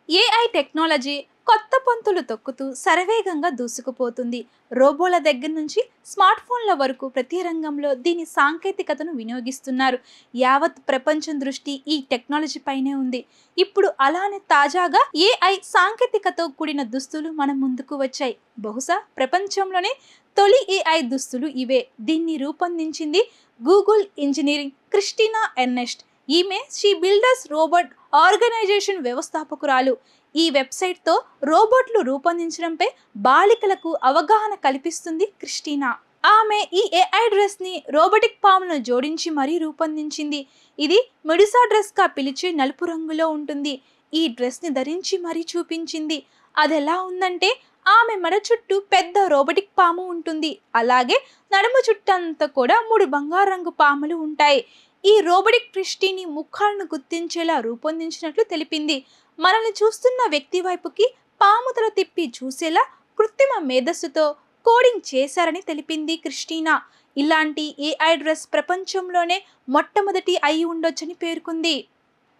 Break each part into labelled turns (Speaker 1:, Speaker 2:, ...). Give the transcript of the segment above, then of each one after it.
Speaker 1: AI technology కొత్త పంతులు తొక్కుతూ శరవేగంగా దూసుకుపోతుంది. రోబోల దగ్గర నుంచి స్మార్ట్ ఫోన్ల వరకు ప్రతి రంగంలో దీని సాంకేతికతను వినియోగిస్తున్నారు. యావత్ ప్రపంచం దృష్టి ఈ టెక్నాలజీ పైనే ఉంది. ఇప్పుడు అలానే తాజాగా ఏఐ సాంకేతికతో కూడిన దుస్తులు మన ముందుకు వచ్చాయి. బహుశా ప్రపంచంలోనే తొలి ఏఐ దుస్తులు ఇవే. దీన్ని రూపొందించింది గూగుల్ ఇంజనీరింగ్ క్రిస్టినా ఎర్నెస్ట్. ఈమె షీ బిల్డర్స్ రోబోట్ ఆర్గనైజేషన్ వ్యవస్థాపకురాలు. ఈ వెబ్సైట్తో రోబోట్లు రూపొందించడంపై బాలికలకు అవగాహన కల్పిస్తుంది క్రిస్టినా. ఆమె ఈ ఏఐ డ్రెస్ని రోబోటిక్ పాములను జోడించి మరీ రూపొందించింది. ఇది మెడుసా డ్రెస్గా పిలిచే నలుపు రంగులో ఉంటుంది. ఈ డ్రెస్ని ధరించి మరీ చూపించింది. అది ఎలా ఉందంటే ఆమె మెడ చుట్టూ పెద్ద రోబోటిక్ పాము ఉంటుంది. అలాగే నడుము చుట్టంతా కూడా 3 బంగారు రంగు పాములు ఉంటాయి. ఈ రోబోటిక్ క్రిస్టిని ముఖాలను గుర్తించేలా రూపొందించినట్లు తెలిపింది. మనల్ని చూస్తున్న వ్యక్తి వైపుకి పాము తల తిప్పి చూసేలా కృత్రిమ మేధస్సుతో కోడింగ్ చేశారని తెలిపింది క్రిస్టినా. ఇలాంటి ఏఐ డ్రెస్ ప్రపంచంలోనే మొట్టమొదటి అయి ఉండొచ్చని పేర్కొంది.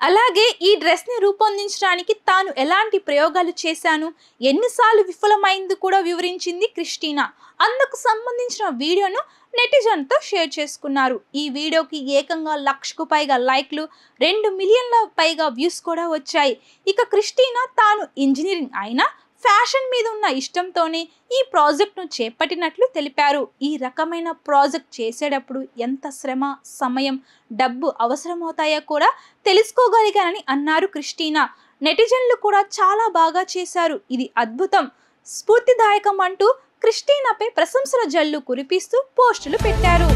Speaker 1: అలాగే ఈ డ్రెస్ని రూపొందించడానికి తాను ఎలాంటి ప్రయోగాలు చేశాను, ఎన్నిసార్లు విఫలమైంది కూడా వివరించింది క్రిస్టినా. అందుకు సంబంధించిన వీడియోను నెటిజన్తో షేర్ చేసుకున్నారు. ఈ వీడియోకి ఏకంగా 1,00,000కు పైగా లైక్లు, 2 మిలియన్ల పైగా వ్యూస్ కూడా వచ్చాయి. ఇక క్రిస్టినా తాను ఇంజనీరింగ్ అయినా ఫ్యాషన్ మీద ఉన్న ఇష్టంతోనే ఈ ప్రాజెక్ట్ను చేపట్టినట్లు తెలిపారు. ఈ రకమైన ప్రాజెక్ట్ చేసేటప్పుడు ఎంత శ్రమ, సమయం, డబ్బు అవసరమవుతాయో కూడా తెలుసుకోగలిగానని అన్నారు క్రిస్టినా. నెటిజన్లు కూడా చాలా బాగా చేశారు, ఇది అద్భుతం, స్ఫూర్తిదాయకం అంటూ క్రిస్టినాపై ప్రశంసల జల్లు కురిపిస్తూ పోస్టులు పెట్టారు.